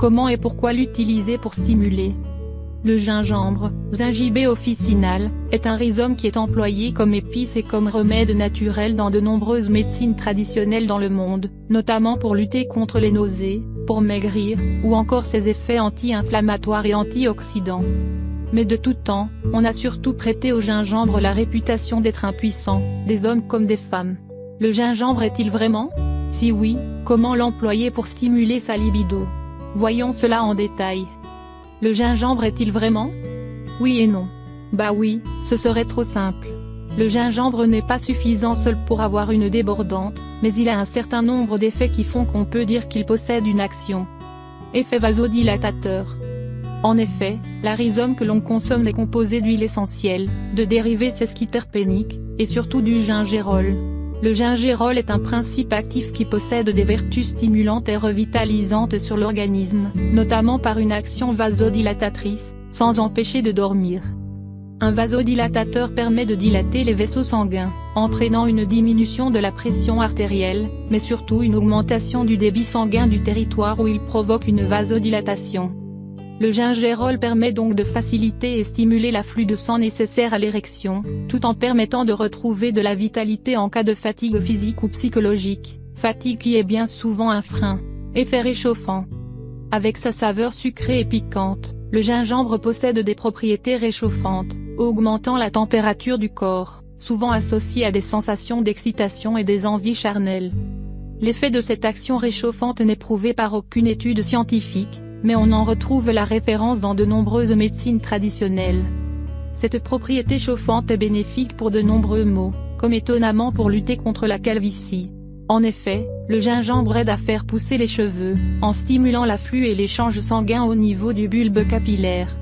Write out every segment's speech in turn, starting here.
Comment et pourquoi l'utiliser pour stimuler? Le gingembre, Zingiber officinale, est un rhizome qui est employé comme épice et comme remède naturel dans de nombreuses médecines traditionnelles dans le monde, notamment pour lutter contre les nausées, pour maigrir, ou encore ses effets anti-inflammatoires et antioxydants. Mais de tout temps, on a surtout prêté au gingembre la réputation d'être impuissant, des hommes comme des femmes. Le gingembre est-il vraiment? Si oui, comment l'employer pour stimuler sa libido? Voyons cela en détail. Le gingembre est-il vraiment? Oui et non. Bah oui, ce serait trop simple. Le gingembre n'est pas suffisant seul pour avoir une débordante, mais il a un certain nombre d'effets qui font qu'on peut dire qu'il possède une action. Effet vasodilatateur. En effet, la rhizome que l'on consomme est composée d'huile essentielle, de dérivés sesquiterpéniques, et surtout du gingérol. Le gingérol est un principe actif qui possède des vertus stimulantes et revitalisantes sur l'organisme, notamment par une action vasodilatatrice, sans empêcher de dormir. Un vasodilatateur permet de dilater les vaisseaux sanguins, entraînant une diminution de la pression artérielle, mais surtout une augmentation du débit sanguin du territoire où il provoque une vasodilatation. Le gingérol permet donc de faciliter et stimuler l'afflux de sang nécessaire à l'érection, tout en permettant de retrouver de la vitalité en cas de fatigue physique ou psychologique, fatigue qui est bien souvent un frein. Effet réchauffant. Avec sa saveur sucrée et piquante, le gingembre possède des propriétés réchauffantes, augmentant la température du corps, souvent associée à des sensations d'excitation et des envies charnelles. L'effet de cette action réchauffante n'est prouvé par aucune étude scientifique, mais on en retrouve la référence dans de nombreuses médecines traditionnelles. Cette propriété chauffante est bénéfique pour de nombreux maux, comme étonnamment pour lutter contre la calvitie. En effet, le gingembre aide à faire pousser les cheveux, en stimulant l'afflux et l'échange sanguin au niveau du bulbe capillaire.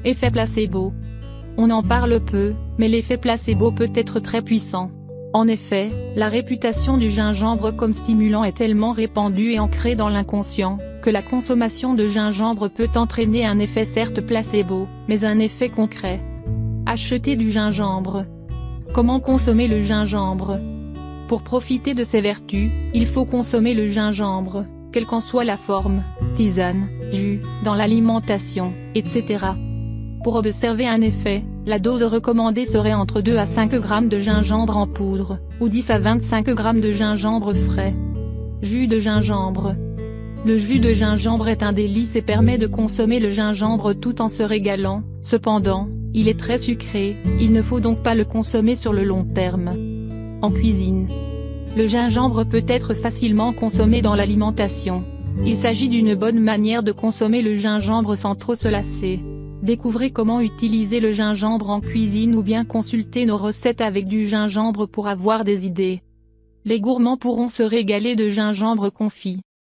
Effet placebo. On en parle peu, mais l'effet placebo peut être très puissant. En effet, la réputation du gingembre comme stimulant est tellement répandue et ancrée dans l'inconscient, que la consommation de gingembre peut entraîner un effet certes placebo, mais un effet concret. Acheter du gingembre. Comment consommer le gingembre? Pour profiter de ses vertus, il faut consommer le gingembre, quelle qu'en soit la forme, tisane, jus, dans l'alimentation, etc. Pour observer un effet, la dose recommandée serait entre 2 à 5 g de gingembre en poudre, ou 10 à 25 g de gingembre frais. Jus de gingembre. Le jus de gingembre est un délice et permet de consommer le gingembre tout en se régalant, cependant, il est très sucré, il ne faut donc pas le consommer sur le long terme. En cuisine. Le gingembre peut être facilement consommé dans l'alimentation. Il s'agit d'une bonne manière de consommer le gingembre sans trop se lasser. Découvrez comment utiliser le gingembre en cuisine ou bien consultez nos recettes avec du gingembre pour avoir des idées. Les gourmands pourront se régaler de gingembre confit.